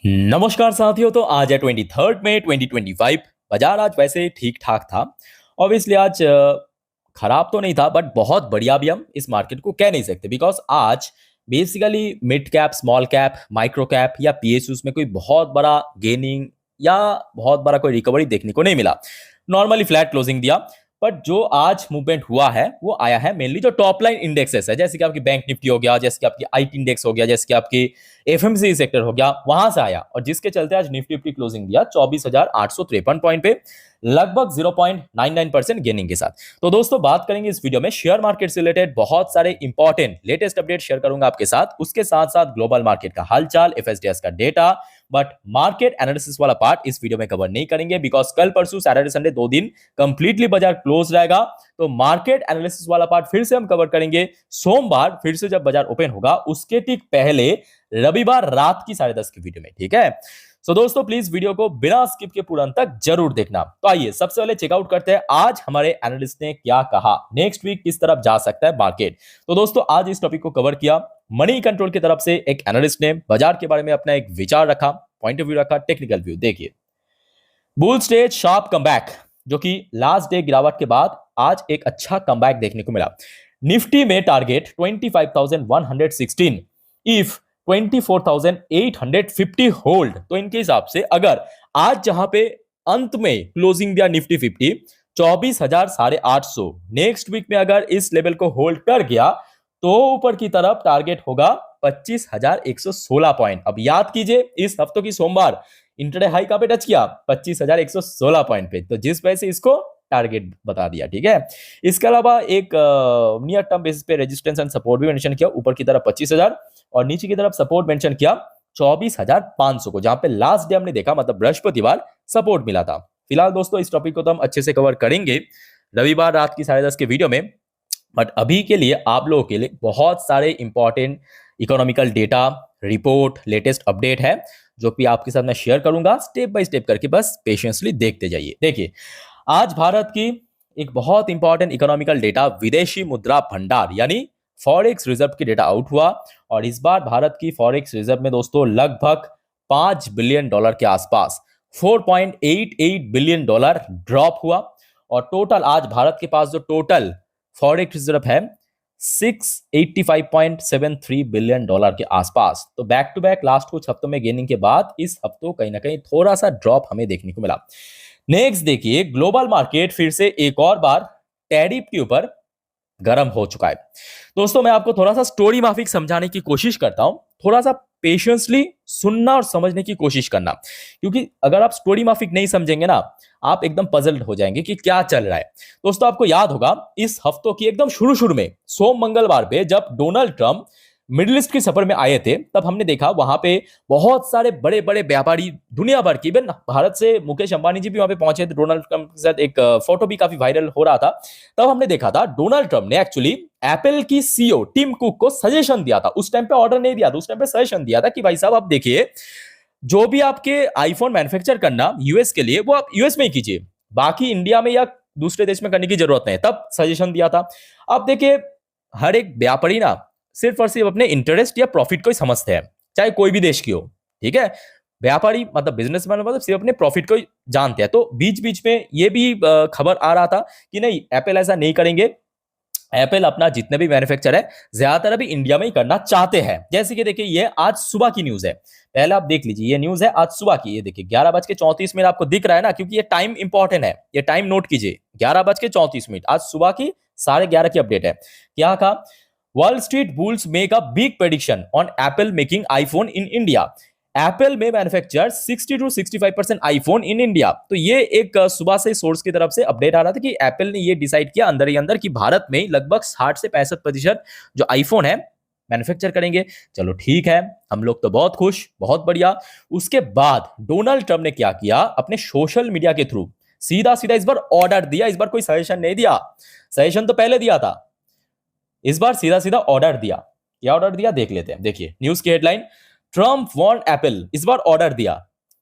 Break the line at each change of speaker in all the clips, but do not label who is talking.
नमस्कार साथियों। तो आज है 23 मई 2025। बाजार आज वैसे ठीक ठाक था। ऑब्वियसली आज खराब तो नहीं था, बट बहुत बढ़िया भी हम इस मार्केट को कह नहीं सकते, बिकॉज आज basically mid cap, small cap, micro cap या पीएसयूज में कोई बहुत बड़ा गेनिंग या बहुत बड़ा कोई रिकवरी देखने को नहीं मिला। नॉर्मली फ्लैट क्लोजिंग दिया। बट जो आज मूवमेंट हुआ है वो आया है मेनली जो टॉप लाइन इंडेक्सेस है, जैसे कि आपकी बैंक निफ्टी हो गया, जैसे कि आपकी आईटी इंडेक्स हो गया, जैसे कि आपकी एफएमसीजी सेक्टर हो गया, वहां से आया। और जिसके चलते आज निफ्टी क्लोजिंग दिया 24,853 पॉइंट पे, लगभग 0.99% गेनिंग के साथ। तो दोस्तों बात करेंगे इस वीडियो में शेयर मार्केट से रिलेटेड बहुत सारे इंपॉर्टेंट लेटेस्ट अपडेट शेयर करूंगा आपके साथ। उसके साथ साथ ग्लोबल मार्केट का हालचाल, एफएसडीएस का डेटा, बट मार्केट एनालिसिस वाला पार्ट इस वीडियो में कवर नहीं करेंगे, बिकॉज कल परसों सैटरडे संडे 2 दिन कंप्लीटली बाजार क्लोज रहेगा। तो मार्केट एनालिसिस वाला पार्ट फिर से हम कवर करेंगे सोमवार, फिर से जब बाजार ओपन होगा उसके ठीक पहले रविवार रात की 10:30 की वीडियो में। ठीक है। सो दोस्तों प्लीज वीडियो को बिना स्किप के पूरा अंत तक जरूर देखना। तो आइए सबसे पहले चेकआउट करते हैं आज हमारे एनालिस्ट ने क्या कहा, नेक्स्ट वीक किस तरफ जा सकता है मार्केट। तो दोस्तों आज इस टॉपिक को कवर किया मनी कंट्रोल की तरफ से। एक एनालिस्ट ने बाजार के बारे में अपना एक विचार रखा, पॉइंट ऑफ व्यू रखा, टेक्निकल व्यू। देखिए, बुल स्टेज शार्प कमबैक, जो कि लास्ट डे गिरावट के बाद आज एक अच्छा कमबैक देखने को मिला। निफ्टी में टारगेट 25,116, इफ 24,850 होल्ड। तो इनके हिसाब से अगर आज जहां पे अंत में क्लोजिंग दिया निफ्टी 50 24,850, नेक्स्ट वीक में अगर इस लेवल को होल्ड कर गया तो ऊपर की तरफ टारगेट होगा 25,116 पॉइंट। अब याद कीजिए इस हफ्तों की सोमवार इंटरडे हाई कहां पे टच किया, 25,116 पॉइंट पे। तो जिस वजह से इसको टारगेट बता दिया। ठीक है। इसके अलावा एक नियर टर्म बेसिस पे रेजिस्टेंस एंड सपोर्ट भी मेंशन किया, ऊपर की तरफ 25,000 और नीचे की तरफ सपोर्ट मेंशन किया 24,500 को, जहां पे लास्ट डे हमने देखा मतलब बृहस्पतिवार सपोर्ट मिला था। फिलहाल दोस्तों इस टॉपिक को तो हम अच्छे से कवर करेंगे रविवार रात की 10:30 के वीडियो में। बट अभी के लिए आप लोगों के लिए बहुत सारे important economical data, report, latest update है जो कि आपके साथ मैं शेयर करूंगा स्टेप बाय स्टेप करके, बस पेशेंसली देखते जाइए। देखिए, आज भारत की एक बहुत इंपॉर्टेंट इकोनॉमिकल डेटा विदेशी मुद्रा भंडार यानी फॉरेक्स रिजर्व की डेटा आउट हुआ। और इस बार भारत की फॉरेक्स रिजर्व में दोस्तों लगभग $5 बिलियन के आसपास, $4.88 बिलियन ड्रॉप हुआ। और टोटल आज भारत के पास जो टोटल फॉरेक्स रिजर्व है $685.73 बिलियन के आसपास। तो बैक टू बैक लास्ट कुछ हफ्तों में गेनिंग के बाद इस हफ्तों कहीं ना कहीं थोड़ा सा ड्रॉप हमें देखने को मिला। नेक्स्ट देखिए, ग्लोबल मार्केट फिर से एक और बार टैरिफ के ऊपर गर्म हो चुका है। दोस्तों मैं आपको थोड़ा सा स्टोरी माफिक समझाने की कोशिश करता हूं, थोड़ा सा पेशेंसली सुनना और समझने की कोशिश करना, क्योंकि अगर आप स्टोरी माफिक नहीं समझेंगे ना आप एकदम पजल्ड हो जाएंगे कि क्या चल रहा है। दोस्तों आपको याद होगा इस हफ्तों की एकदम शुरू शुरू में सोम मंगलवार पे जब डोनाल्ड ट्रंप मिडिल ईस्ट के सफर में आए थे, तब हमने देखा वहां पे बहुत सारे बड़े बड़े व्यापारी दुनिया भर की, इवन भारत से मुकेश अंबानी जी भी वहां पे पहुंचे थे। डोनाल्ड ट्रंप के साथ एक फोटो भी काफी वायरल हो रहा था। तब हमने देखा था डोनाल्ड ट्रंप ने एक्चुअली एप्पल की सीईओ टिम कुक को सजेशन दिया था। उस टाइम पे ऑर्डर नहीं दिया था, उस टाइम पे सजेशन दिया था कि भाई साहब आप देखिए, जो भी आपके आईफोन मैन्युफैक्चर करना यूएस के लिए वो आप यूएस में ही कीजिए, बाकी इंडिया में या दूसरे देश में करने की जरूरत नहीं। तब सजेशन दिया था। अब देखिए, हर एक व्यापारी ना सिर्फ और सिर्फ अपने इंटरेस्ट या प्रॉफिट को ही समझते हैं, चाहे कोई भी देश की हो। ठीक है। व्यापारी मतलब बिजनेसमैन मतलब सिर्फ अपने प्रॉफिट को ही जानते हैं। तो बीच बीच में ये भी खबर आ रहा था कि नहीं, एप्पल ऐसा नहीं करेंगे। एप्पल अपना जितने भी मैन्युफैक्चर है ज्यादातर अभी इंडिया में ही करना चाहते हैं। जैसे कि देखिए, ये आज सुबह की न्यूज है, पहले आप देख लीजिए। ये न्यूज है आज सुबह की। ये देखिए 11:34 आपको दिख रहा है ना, क्योंकि ये टाइम इंपॉर्टेंट है, ये टाइम नोट कीजिए। 11:34 आज सुबह की 11:30 की अपडेट है। क्या कहा, Wall Street bulls make a big prediction on Apple making iPhone in India. Apple में manufacture 60 to 65% iPhone in India. तो ये एक सुबह से सोर्स की तरफ से अपडेट आ रहा था कि एप्पल ने ये डिसाइड किया अंदर ही अंदर कि भारत में लगभग 60 से 65% जो आईफोन है मैन्युफैक्चर करेंगे। चलो ठीक है, हम लोग तो बहुत खुश, बहुत बढ़िया। उसके बाद डोनाल्ड ट्रंप ने क्या किया, अपने सोशल मीडिया के थ्रू सीधा सीधा इस बार ऑर्डर दिया। इस बार कोई सजेशन नहीं दिया, सजेशन तो पहले दिया था, इस बार सीधा सीधा ऑर्डर दिया। क्या ऑर्डर दिया देख लेते हैं। देखिए न्यूज की हेडलाइन, ट्रम्प वार्न एप्पल, इस बार ऑर्डर दिया,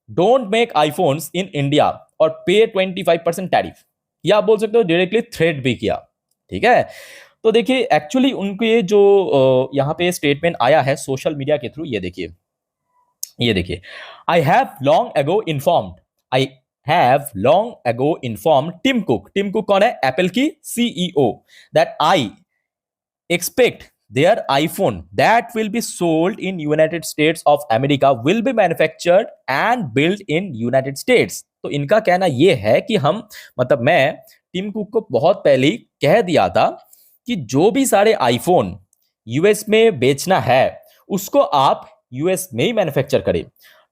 don't make iPhones in India और पे 25% टैरिफ। या आप बोल सकते हो डायरेक्टली थ्रेट भी किया। ठीक है। तो देखिए एक्चुअली उनको ये जो यहाँ पे स्टेटमेंट आया है सोशल मीडिया के थ्रू, ये देखिए ये देखिए, I have long ago informed, I have long ago informed Tim Cook, Tim Cook कौन है, एप्पल की CEO, that I expect their iPhone that will be sold in United States of America will be manufactured and built in United States। तो इनका कहना यह है कि हम, मतलब मैं टिम कुक को बहुत पहले ही कह दिया था कि जो भी सारे आईफोन यूएस में बेचना है उसको आप यूएस में ही मैन्युफैक्चर करें,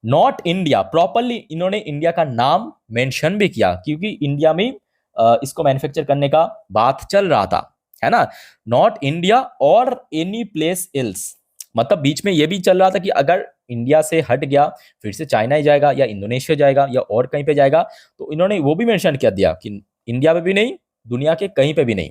नॉट इंडिया। प्रॉपरली इन्होंने इंडिया का नाम मेंशन भी किया क्योंकि इंडिया में इसको मैन्युफैक्चर करने का बात चल रहा था, है ना। नॉट इंडिया और एनी प्लेस एल्स, मतलब बीच में यह भी चल रहा था कि अगर इंडिया से हट गया फिर से चाइना ही जाएगा या इंडोनेशिया जाएगा या और कहीं पे जाएगा, तो इन्होंने वो भी मेंशन कर दिया कि इंडिया पे भी नहीं, दुनिया के कहीं पे भी नहीं।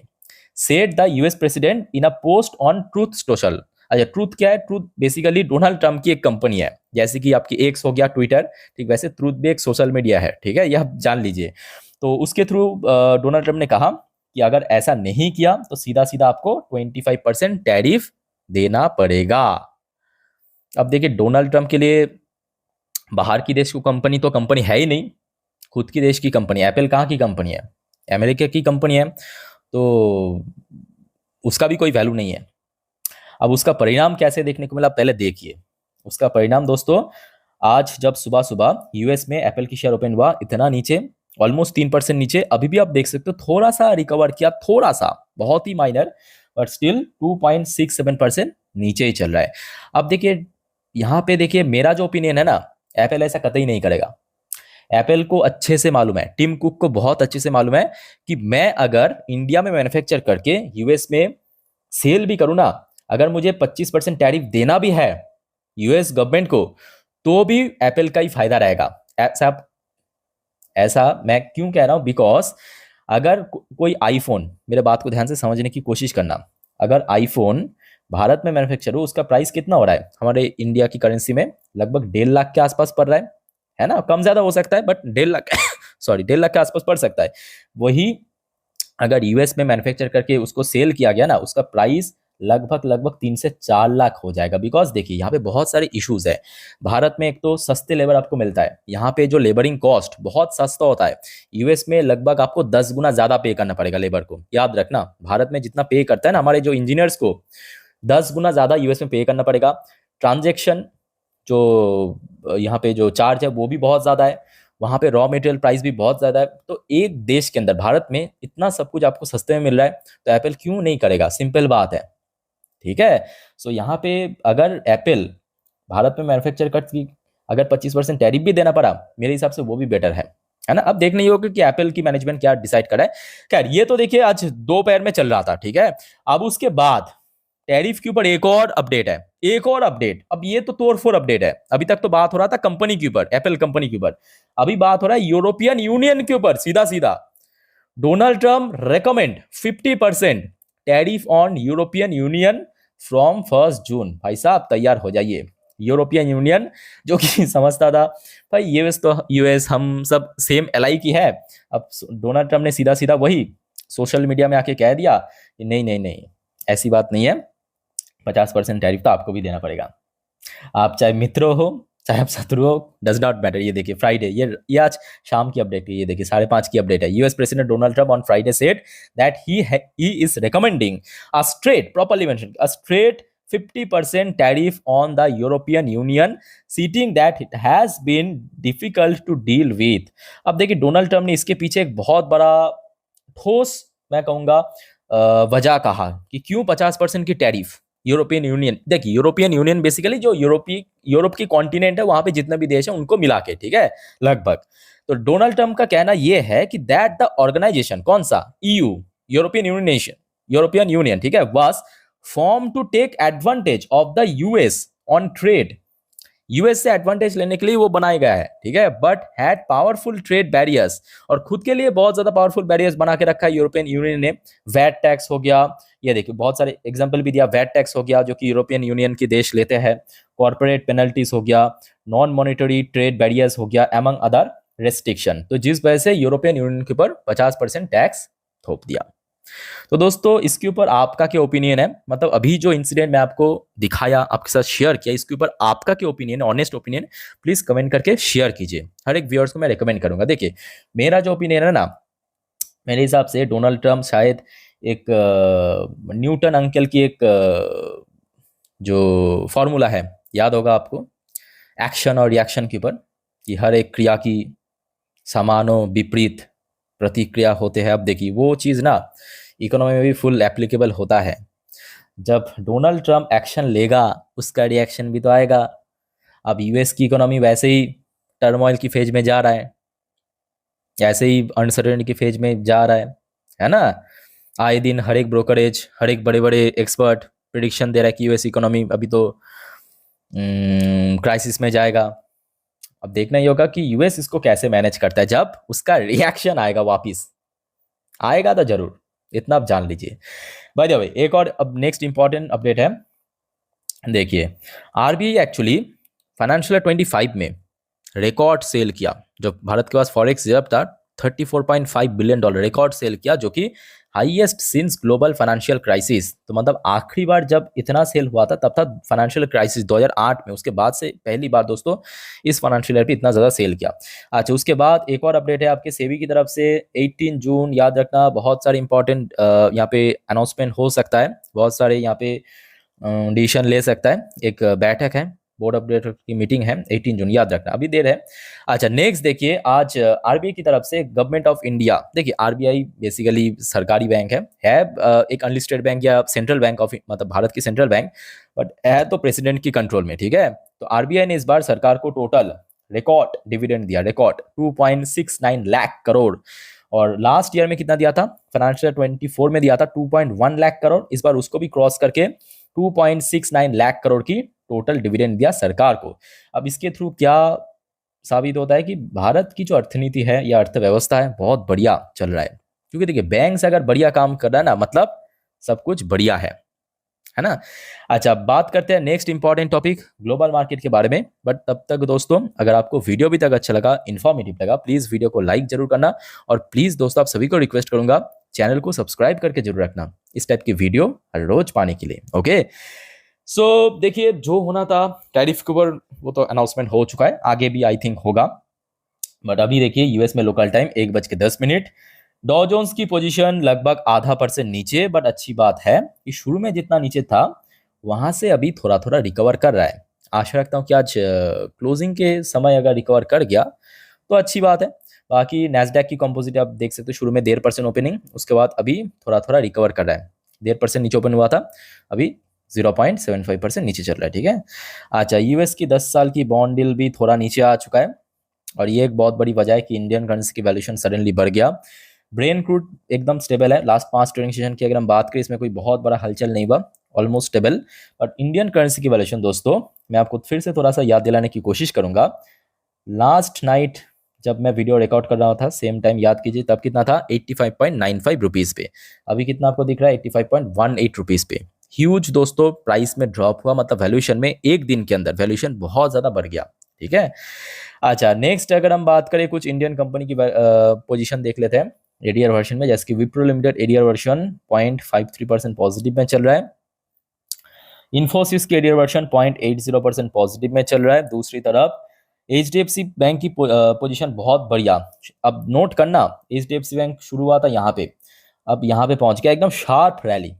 Said the US president in a post on truth social. अच्छा, ट्रूथ क्या है? ट्रूथ बेसिकली डोनाल्ड ट्रंप की एक कंपनी है, जैसे कि आपकी एक्स हो गया ट्विटर, ठीक वैसे ट्रूथ भी एक सोशल मीडिया है, ठीक है, यह आप जान लीजिए। तो उसके थ्रू डोनाल्ड ट्रंप ने कहा कि अगर ऐसा नहीं किया तो सीधा सीधा आपको 25% टैरिफ देना पड़ेगा। अब देखिए, डोनाल्ड ट्रंप के लिए बाहर की देश की कंपनी तो कंपनी है ही नहीं, खुद की देश की कंपनी। एप्पल कहाँ की कंपनी है? अमेरिका की कंपनी है, तो उसका भी कोई वैल्यू नहीं है। अब उसका परिणाम कैसे देखने को मिला, पहले देखिए उसका परिणाम दोस्तों। आज जब सुबह सुबह यूएस में एप्पल की शेयर ओपन हुआ इतना नीचे, ऑलमोस्ट 3% नीचे, अभी भी आप देख सकते हो थोड़ा सा रिकवर किया, थोड़ा सा, बहुत ही माइनर, बट स्टिल 2.67% नीचे ही चल रहा है। अब देखिए यहाँ पे, देखिए मेरा जो ओपिनियन है ना, एप्पल ऐसा कतई नहीं करेगा। एप्पल को अच्छे से मालूम है, टिम कुक को बहुत अच्छे से मालूम है कि मैं अगर इंडिया में मैन्युफैक्चर करके यूएस में सेल भी करूँ ना, अगर मुझे 25% टैरिफ देना भी है यूएस गवर्नमेंट को, तो भी एप्पल का ही फायदा रहेगा। ऐसा मैं क्यों कह रहा हूं, बिकॉज अगर कोई आईफोन, मेरे बात को ध्यान से समझने की कोशिश करना, अगर आईफोन भारत में मैन्युफैक्चर हो, उसका प्राइस कितना हो रहा है हमारे इंडिया की करेंसी में? लगभग 1.5 लाख के आसपास पड़ रहा है ना, कम ज्यादा हो सकता है बट 1.5 लाख सॉरी 1.5 लाख के आसपास पड़ सकता है। वही अगर यूएस में मैन्युफैक्चर करके उसको सेल किया गया ना, उसका प्राइस लगभग 3 से 4 लाख हो जाएगा। बिकॉज देखिए यहाँ पे बहुत सारे इश्यूज है। भारत में एक तो सस्ते लेबर आपको मिलता है, यहाँ पे जो लेबरिंग कॉस्ट बहुत सस्ता होता है। यूएस में लगभग आपको 10 गुना ज्यादा पे करना पड़ेगा लेबर को। याद रखना, भारत में जितना पे करता है ना हमारे जो इंजीनियर्स को, 10 गुना ज्यादा यूएस में पे करना पड़ेगा। ट्रांजेक्शन जो यहाँ पे जो चार्ज है वो भी बहुत ज्यादा है, वहां पे रॉ मटेरियल प्राइस भी बहुत ज्यादा है। तो एक देश के अंदर, भारत में इतना सब कुछ आपको सस्ते में मिल रहा है, तो एप्पल क्यों नहीं करेगा? सिंपल बात है, ठीक है। सो यहाँ पे अगर एप्पल भारत में मैन्युफैक्चर करती, अगर 25% टैरिफ भी देना पड़ा, मेरे हिसाब से वो भी बेटर है ना। अब देखना ही होगा कि एप्पल की मैनेजमेंट क्या डिसाइड करे। खैर, ये तो देखिए आज दोपहर में चल रहा था, ठीक है। अब उसके बाद टैरिफ के ऊपर एक और अपडेट है, एक और अपडेट। अब ये तो तोड़फोड़ अपडेट है। अभी तक तो बात हो रहा था कंपनी के ऊपर, एप्पल कंपनी के ऊपर, अभी बात हो रहा है यूरोपियन यूनियन के ऊपर। सीधा सीधा Donald Trump recommend 50% tariff on European union from 1 जून। भाई साहब तैयार हो जाइए। यूरोपियन यूनियन जो कि समझता था भाई यूएस, तो यूएस हम सब सेम एलआई की है, अब डोनाल्ड ट्रंप ने सीधा सीधा वही सोशल मीडिया में आके कह दिया कि नहीं नहीं नहीं, ऐसी बात नहीं है, 50% टैरिफ तो आपको भी देना पड़ेगा। आप चाहे मित्र हो चाहे आप शत्रु हो, डज नॉट मैटर। ये देखिए फ्राइडे, ये आज शाम की अपडेट है, ये देखिए 5:30 की अपडेट है। US president Donald Trump on Friday said that he is recommending a straight, properly mention, a straight 50% tariff on the European Union, citing that it has been difficult to deal with। अब देखिए Donald Trump ने इसके पीछे एक बहुत बड़ा ठोस, मैं कहूंगा, वजह कहा कि क्यों 50% की टैरिफ यूरोपियन यूनियन। देखिए यूरोपियन यूनियन बेसिकली जो यूरोप की कॉन्टिनेंट है, वहां पे जितने भी देश है उनको मिला के, ठीक है, लगभग। तो डोनाल्ड ट्रंप का कहना यह है कि दैट द ऑर्गेनाइजेशन, कौन सा? ईयू, यूरोपियन यूनियन, ठीक है, was form to take advantage of the US on trade. US से एडवांटेज लेने के लिए वो बनाया गया है, ठीक है, but had powerful trade barriers, और खुद के लिए बहुत ज्यादा पावरफुल बैरियर्स बना के रखा है यूरोपियन यूनियन ने। वैट टैक्स हो गया, ये देखिए बहुत सारे एग्जांपल भी दिया। वैट टैक्स हो गया जो कि यूरोपियन यूनियन के देश लेते हैं, कॉर्पोरेट पेनल्टीज हो गया, नॉन मॉनिटरी ट्रेड बैरियर्स हो गया, एमंग अदर रेस्ट्रिक्शन। तो जिस वजह से यूरोपियन यूनियन के ऊपर 50% टैक्स थोप दिया। तो दोस्तों इसके ऊपर आपका क्या ओपिनियन है, मतलब अभी जो इंसिडेंट मैं आपको दिखाया, आपके साथ शेयर किया, इसके ऊपर आपका क्या ओपिनियन है, ऑनेस्ट ओपिनियन प्लीज कमेंट करके शेयर कीजिए। हर एक व्यूअर्स को मैं रिकमेंड करूंगा। देखिए मेरा जो ओपिनियन है ना, मेरे हिसाब से डोनाल्ड ट्रम्प शायद एक न्यूटन अंकल की एक जो फॉर्मूला है, याद होगा आपको, एक्शन और रिएक्शन के ऊपर, कि हर एक क्रिया की समानो विपरीत प्रतिक्रिया होते हैं। अब देखिए वो चीज़ ना इकोनॉमी में भी फुल एप्लीकेबल होता है। जब डोनाल्ड ट्रम्प एक्शन लेगा उसका रिएक्शन भी तो आएगा। अब यूएस की इकोनॉमी वैसे ही टर्मोइल की फेज में जा रहा है, ऐसे ही अनसर्टेनिटी की फेज में जा रहा है ना। आए दिन हर एक ब्रोकरेज, हर एक बड़े बड़े एक्सपर्ट प्रिडिक्शन दे रहा है कि यूएस इकोनॉमी अभी तो क्राइसिस में जाएगा। अब देखना ही होगा कि यूएस इसको कैसे मैनेज करता है। जब उसका रिएक्शन आएगा, वापिस आएगा तो जरूर, इतना आप जान लीजिए। बाय द वे एक और अब नेक्स्ट इंपॉर्टेंट अपडेट है। देखिए आरबीआई एक्चुअली फाइनेंशियल 25 में रिकॉर्ड सेल किया। जो भारत के पास फॉरेक्स रिजर्व था 34.5 बिलियन डॉलर, रिकॉर्ड सेल किया, जो कि highest since global financial crisis. तो मतलब आखिरी बार जब इतना सेल हुआ था तब था फाइनेंशियल क्राइसिस 2008 में। उसके बाद से पहली बार दोस्तों इस फाइनेंशियल ईयर पे इतना ज़्यादा सेल किया। अच्छा उसके बाद एक और अपडेट है आपके सेबी की तरफ से 18 जून, याद रखना बहुत सारे इंपॉर्टेंट यहाँ पे अनाउंसमेंट हो सकता है, बहुत सारे यहाँ पे डिसीजन ले सकता है। एक बैठक है, बोर्ड ऑफ डायरेक्टर की मीटिंग है 18 जून, याद रखना अभी देर है। अच्छा नेक्स्ट देखिए, आज आरबीआई की तरफ से गवर्नमेंट ऑफ इंडिया, देखिए आरबीआई बेसिकली सरकारी बैंक है एक अनलिस्टेड बैंक या सेंट्रल बैंक ऑफ, मतलब भारत की सेंट्रल बैंक, बट है तो प्रेसिडेंट की कंट्रोल में, ठीक है। तो आरबीआई ने इस बार सरकार को टोटल रिकॉर्ड डिविडेंड दिया, रिकॉर्ड 2.69 लाख करोड़। और लास्ट ईयर में कितना दिया था, फाइनेंशियल 24 में दिया था 2.1 लाख करोड़। इस बार उसको भी क्रॉस करके 2.69 लाख करोड़ की टोटल डिविडेंड दिया सरकार को। अब इसके थ्रू क्या साबित होता है कि भारत की जो अर्थनीति है या अर्थव्यवस्था है बहुत बढ़िया चल रहा है। क्योंकि देखिए बैंक से अगर बढ़िया काम कर रहा है ना, मतलब सब कुछ बढ़िया है ना। अच्छा बात करते हैं next important topic global market के बारे में। बट तब तक दोस्तों अगर आपको वीडियो अभी तक अच्छा लगा, इन्फॉर्मेटिव लगा, प्लीज वीडियो को लाइक जरूर करना। और प्लीज दोस्तों आप सभी को रिक्वेस्ट करूंगा चैनल को सब्सक्राइब करके जरूर रखना इस टाइप की वीडियो हर रोज पाने के लिए। ओके सो देखिए जो होना था टैरिफ के ऊपर वो तो अनाउंसमेंट हो चुका है, आगे भी आई थिंक होगा। बट अभी देखिए यूएस में लोकल टाइम 1:10, डॉ जोन्स की पोजीशन लगभग ½ % नीचे। बट अच्छी बात है कि शुरू में जितना नीचे था वहां से अभी थोड़ा थोड़ा रिकवर कर रहा है। आशा रखता हूँ कि आज क्लोजिंग के समय अगर रिकवर कर गया तो अच्छी बात है। बाकी नैस्डैक की कंपोजिट आप देख सकते हो, शुरू में 1.5% ओपनिंग, उसके बाद अभी थोड़ा थोड़ा रिकवर कर रहा है। 1.5% नीचे ओपन हुआ था, अभी 0.75% नीचे चल रहा है, ठीक है। अच्छा यूएस की 10 साल की बॉन्ड डील भी थोड़ा नीचे आ चुका है। और ये एक बहुत बड़ी वजह है कि इंडियन करेंसी की वैल्यूएशन सडनली बढ़ गया। ब्रेन क्रूड एकदम स्टेबल है, लास्ट 5 ट्रेडिंग सेशन की अगर हम बात करें इसमें कोई बहुत बड़ा हलचल नहीं हुआ, almost stable. But Indian currency की वैल्यूएशन दोस्तों मैं आपको फिर से थोड़ा सा याद दिलाने की कोशिश करूंगा। लास्ट नाइट जब मैं वीडियो रिकॉर्ड कर रहा था सेम टाइम याद कीजिए, तब कितना था 85.95 रुपीज़ पे। अभी कितना आपको दिख रहा है 85.18 रुपीज़ पे। ह्यूज दोस्तों प्राइस में ड्रॉप हुआ, मतलब वैल्यूएशन में एक दिन के अंदर वैल्यूएशन बहुत ज़्यादा बढ़ गया, ठीक है। अच्छा नेक्स्ट अगर हम बात करें कुछ इंडियन कंपनी की पोजीशन देख लेते हैं एडीआर वर्जन में, जैसे कि Wipro limited ADR version 0.53% positive में चल रहा है। इन्फोसिस के एडीआर वर्जन 0.80% पॉजिटिव में चल रहा है। दूसरी तरफ एचडीएफसी बैंक की पोजीशन बहुत बढ़िया। अब नोट करना एचडीएफसी बैंक शुरू हुआ था यहाँ पे, अब यहाँ पे पहुंच गया, एकदम शार्प रैली,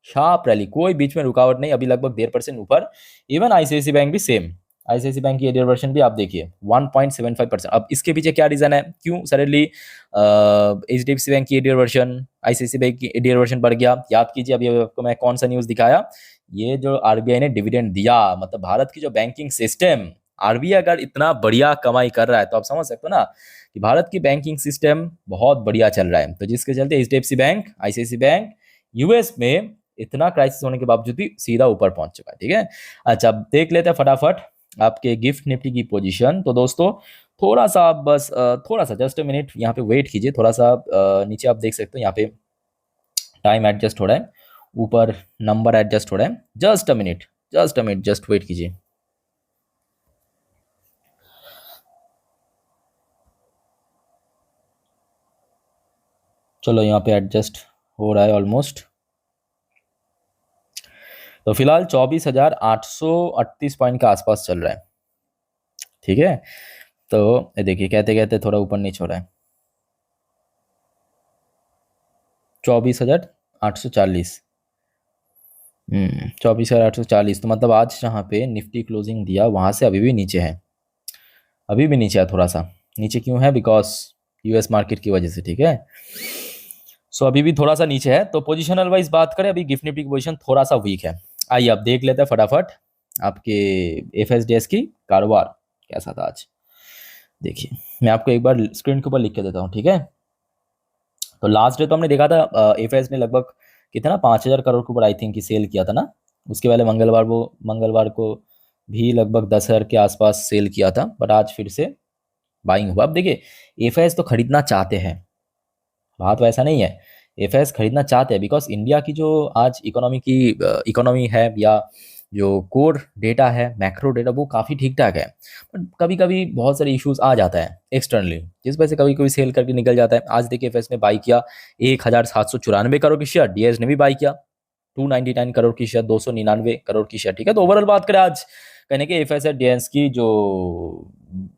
शार्प रैली, कोई बीच में रुकावट नहीं, अभी लगभग 1.5% ऊपर। इवन आईसीआईसी बैंक भी सेम, आईसीआईसी बैंक की एडीआर वर्जन भी आप देखिए 1.75%। अब इसके पीछे क्या रीजन है, क्यों सडनली एचडीएफसी बैंक की एडीआर वर्जन, आईसीआईसी बैंक की एडीआर वर्जन बढ़ गया? याद कीजिए अभी आपको मैं कौन सा न्यूज दिखाया, ये जो आरबीआई ने डिविडेंड दिया, मतलब भारत की जो बैंकिंग सिस्टम, आरबीआई अगर इतना बढ़िया कमाई कर रहा है तो आप समझ सकते हो ना कि भारत की बैंकिंग सिस्टम बहुत बढ़िया चल रहा है। तो जिसके चलते HDFC bank, ICICI bank US में इतना क्राइसिस होने के बावजूद भी सीधा ऊपर पहुंच चुका है, ठीक है। अच्छा देख लेते हैं फटाफट आपके गिफ्ट निफ्टी की पोजीशन। तो दोस्तों थोड़ा सा आप बस थोड़ा सा जस्ट मिनट यहाँ पे वेट कीजिए, थोड़ा सा नीचे आप देख सकते हो यहाँ पे टाइम एडजस्ट हो रहा है, ऊपर नंबर एडजस्ट हो रहा है, just a minute, just a minute, just wait कीजिए। चलो यहाँ पे एडजस्ट हो रहा है ऑलमोस्ट। तो फिलहाल 24,838 पॉइंट के आसपास चल रहा है। ठीक है, तो ये देखिए कहते कहते थोड़ा ऊपर नीचे हो रहा है। 24,840। 24,840, तो मतलब आज जहाँ पे निफ्टी क्लोजिंग दिया वहाँ से अभी भी नीचे है, अभी भी नीचे है। थोड़ा सा नीचे क्यों है? बिकॉज यूएस मार्केट की वजह से। ठीक है, सो अभी भी थोड़ा सा नीचे है। तो पोजिशनल वाइज बात करें, अभी गिफ्ट निफ्टी की पोजिशन थोड़ा सा वीक है। आइए अब देख लेते हैं फटाफट आपके एफएसडीएस की कारोबार कैसा था आज। देखिए मैं आपको एक बार स्क्रीन के ऊपर लिख के देता हूँ। ठीक है, तो लास्ट डे तो हमने देखा था एफएस ने लगभग कितना 5,000 करोड़ के ऊपर आई थिंक की सेल किया था ना। उसके पहले मंगलवार को भी लगभग 10,000 के आसपास सेल किया था, बट आज फिर से बाइंग हुआ। अब देखिए एफएस तो खरीदना चाहते हैं, बात वैसा नहीं है। एफएस खरीदना चाहते हैं बिकॉज इंडिया की जो आज इकोनॉमी है या जो कोर डेटा है, मैक्रो डेटा, वो काफ़ी ठीक ठाक है। बट कभी कभी बहुत सारे इश्यूज आ जाता है एक्सटर्नली, जिस वजह से कभी कभी सेल करके निकल जाता है। आज देखिए एफएस ने बाई किया 1,794 करोड़ की शेयर, डीएस ने भी बाई किया 299 करोड़ की शेयर, 299 करोड़ की शेयर। ठीक है, तो ओवरऑल बात करें आज कहने के एफएस डीएस की जो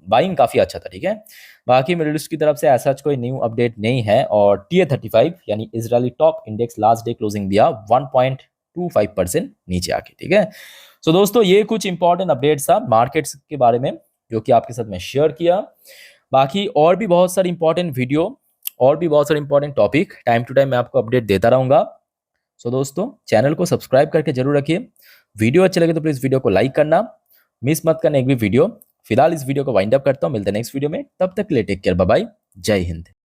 बाइंग काफ़ी अच्छा था। ठीक है, बाकी मिडिल ईस्ट की तरफ से ऐसा कोई न्यू अपडेट नहीं है। और TA35 यानी Israeli top index last day closing दिया 1.25% नीचे आके। ठीक है, सो दोस्तों ये कुछ इंपॉर्टेंट अपडेट्स था मार्केट्स के बारे में जो कि आपके साथ मैं शेयर किया। बाकी और भी बहुत सारी इंपॉर्टेंट वीडियो और भी बहुत सारे important topic time to time मैं आपको अपडेट देता रहूंगा। सो दोस्तों चैनल को सब्सक्राइब करके जरूर रखिए। वीडियो अच्छे लगे तो प्लीज वीडियो को लाइक करना, मिस मत करना एक भी वीडियो। फिलहाल इस वीडियो को वाइंड अप करता हूँ, मिलते हैं नेक्स्ट वीडियो में, तब तक के लिए टेक केयर, बाय बाय, जय हिंद।